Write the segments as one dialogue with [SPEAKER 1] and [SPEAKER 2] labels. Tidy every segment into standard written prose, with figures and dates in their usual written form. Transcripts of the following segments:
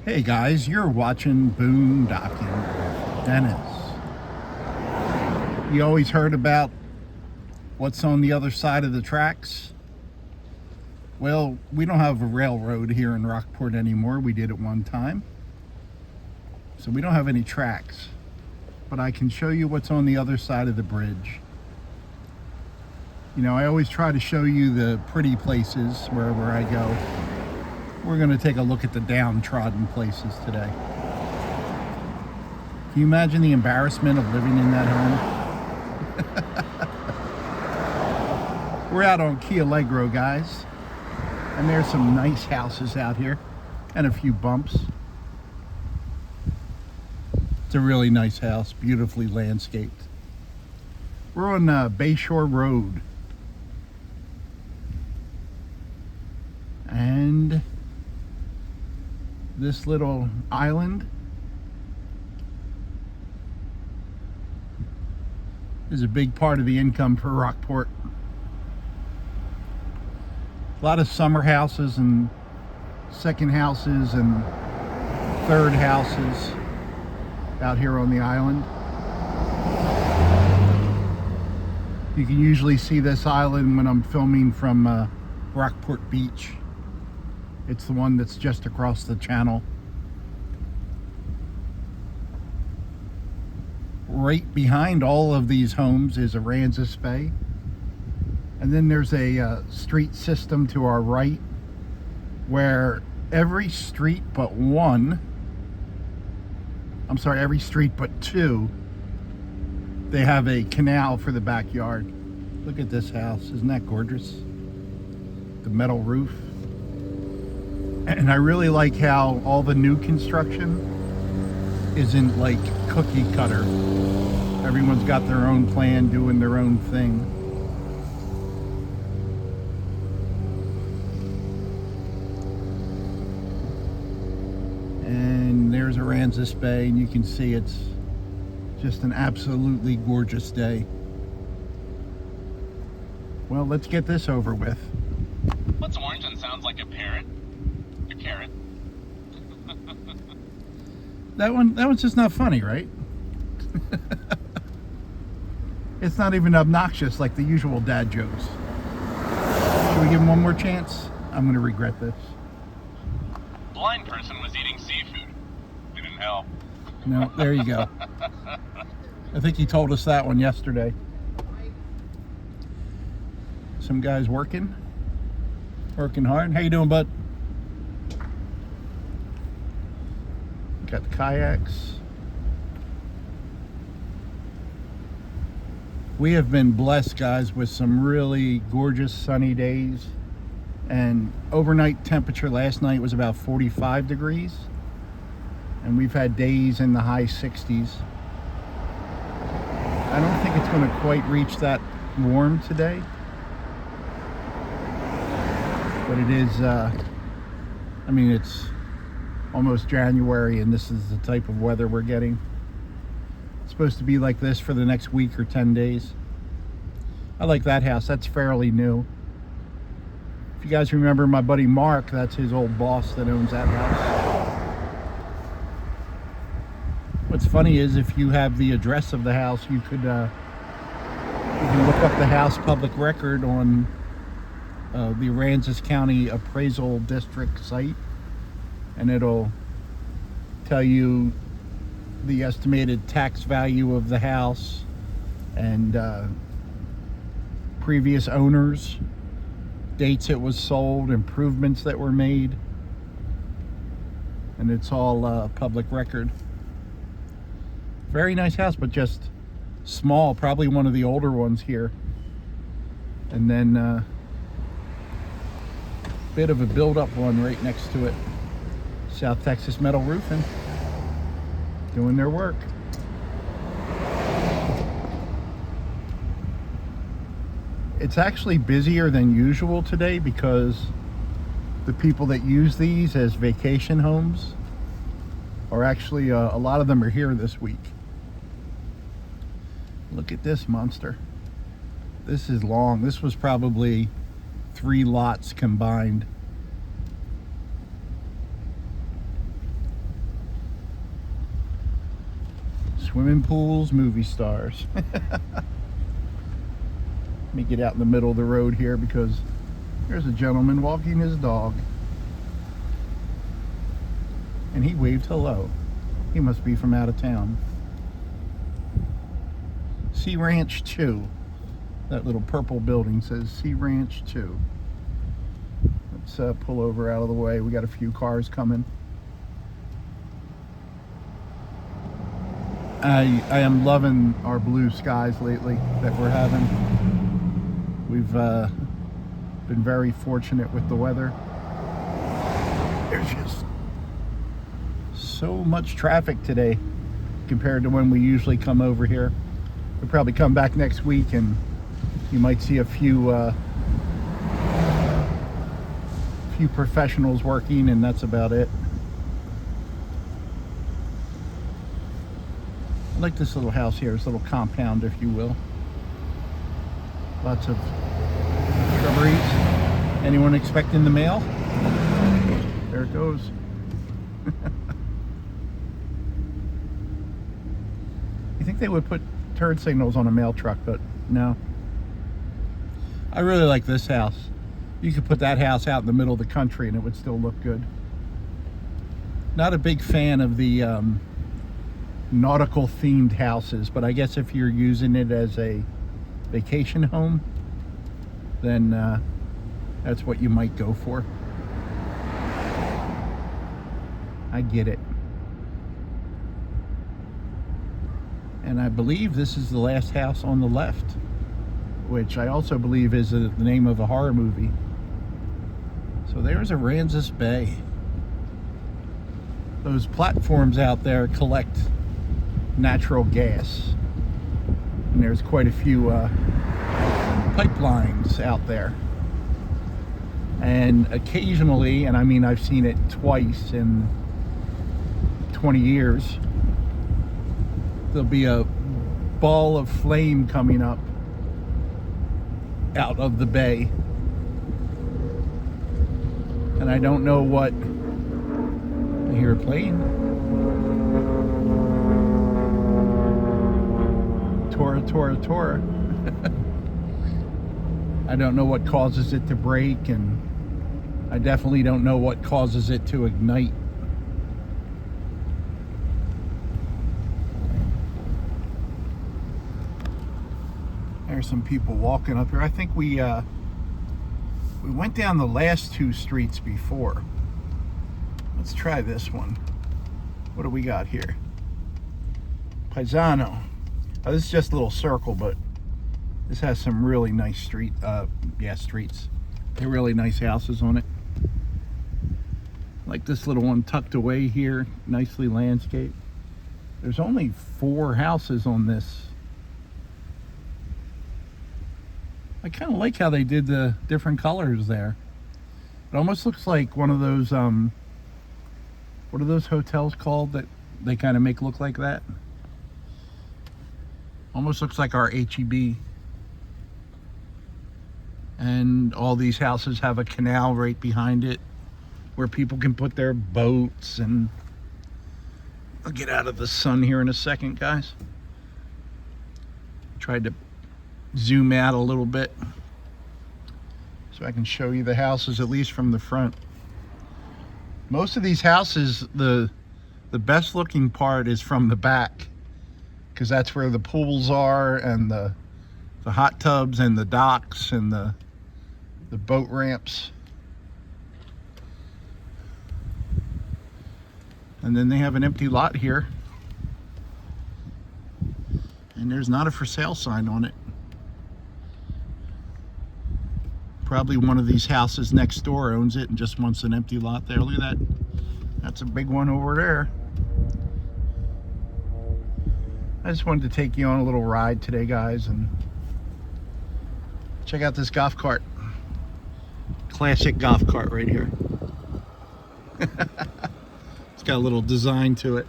[SPEAKER 1] Hey guys, you're watching Boondocking with Dennis. You always heard about what's on the other side of the tracks? Well, we don't have a railroad here in Rockport anymore. We did at one time. So we don't have any tracks. But I can show you what's on the other side of the bridge. You know, I always try to show you the pretty places wherever I go. We're going to take a look at the downtrodden places today. Can you imagine the embarrassment of living in that home? We're out on Allegro, guys. And there's some nice houses out here and a few bumps. It's a really nice house, beautifully landscaped. We're on Bayshore Road. And this little island is a big part of the income for Rockport. A lot of summer houses and second houses and third houses out here on the island. You can usually see this island when I'm filming from Rockport Beach. It's the one that's just across the channel. Right behind all of these homes is Aris Bay. And then there's a street system to our right where every street but every street but two, they have a canal for the backyard. Look at this house. Isn't that gorgeous? The metal roof. And I really like how all the new construction isn't like cookie cutter. Everyone's got their own plan, doing their own thing. And there's Aris Bay, and you can see it's just an absolutely gorgeous day. Well, let's get this over with.
[SPEAKER 2] What's orange and sounds like a parrot? A carrot.
[SPEAKER 1] That one's just not funny, right? It's not even obnoxious like the usual dad jokes. Should we give him one more chance? I'm going to regret this.
[SPEAKER 2] Blind person was eating seafood. Didn't help.
[SPEAKER 1] No, there you go. I think he told us that one yesterday. Some guys working hard. How you doing, bud? Got the kayaks. We have been blessed, guys, with some really gorgeous sunny days. And overnight temperature last night was about 45 degrees. And we've had days in the high 60s. I don't think it's going to quite reach that warm today. But it is, it's almost January, and this is the type of weather we're getting. It's supposed to be like this for the next week or 10 days. I like that house. That's fairly new. If you guys remember my buddy Mark, that's his old boss that owns that house. What's funny is if you have the address of the house, you can look up the house public record on the Aransas County Appraisal District site, and it'll tell you the estimated tax value of the house and previous owners, dates it was sold, improvements that were made, and it's all public record. Very nice house, but just small, probably one of the older ones here. And then bit of a build-up one right next to it. South Texas Metal Roofing, doing their work. It's actually busier than usual today because the people that use these as vacation homes are actually, a lot of them are here this week. Look at this monster. This is long. This was probably 3 lots combined. Swimming pools, movie stars. Let me get out in the middle of the road here because there's a gentleman walking his dog. And he waved hello. He must be from out of town. Sea Ranch 2. That little purple building says Sea Ranch 2. Let's pull over out of the way. We got a few cars coming. I am loving our blue skies lately that we're having. We've been very fortunate with the weather. There's just so much traffic today compared to when we usually come over here. We'll probably come back next week and you might see a few professionals working, and that's about it. I like this little house here, this little compound, if you will. Lots of shrubberies. Anyone expecting the mail? There it goes. You think they would put turn signals on a mail truck, but no. I really like this house. You could put that house out in the middle of the country and it would still look good. Not a big fan of the nautical themed houses, but I guess if you're using it as a vacation home, then that's what you might go for. I get it. And I believe this is the last house on the left, which I also believe is the name of a horror movie. So there's Aris Bay. Those platforms out there collect natural gas. And there's quite a few pipelines out there. And occasionally, and I mean I've seen it twice in 20 years, there'll be a ball of flame coming up out of the bay. And I don't know what. I hear a plane. Tora. I don't know what causes it to break, and I definitely don't know what causes it to ignite. There's some people walking up here. I think we went down the last two streets before. Let's try this one. What do we got here? Pisano. Oh, this is just a little circle, but this has some really nice streets. They're really nice houses on it. Like this little one tucked away here, nicely landscaped. There's only 4 houses on this. I kind of like how they did the different colors there. It almost looks like one of those, what are those hotels called that they kind of make look like that? Almost looks like our HEB. And all these houses have a canal right behind it where people can put their boats. And I'll get out of the sun here in a second, guys. Tried to zoom out a little bit so I can show you the houses at least from the front. Most of these houses, the best looking part is from the back, because that's where the pools are and the hot tubs and the docks and the boat ramps. And then they have an empty lot here, and there's not a for sale sign on it. Probably one of these houses next door owns it and just wants an empty lot there. Look at that. That's a big one over there. I just wanted to take you on a little ride today, guys, and check out this golf cart. Classic golf cart right here. It's got a little design to it.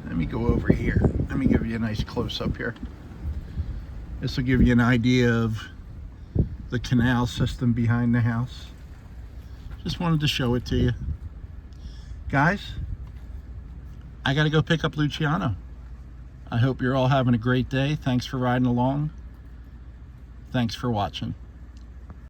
[SPEAKER 1] Let me go over here. Let me give you a nice close-up here. This will give you an idea of the canal system behind the house. Just wanted to show it to you. Guys, I got to go pick up Luciano. I hope you're all having a great day. Thanks for riding along. Thanks for watching.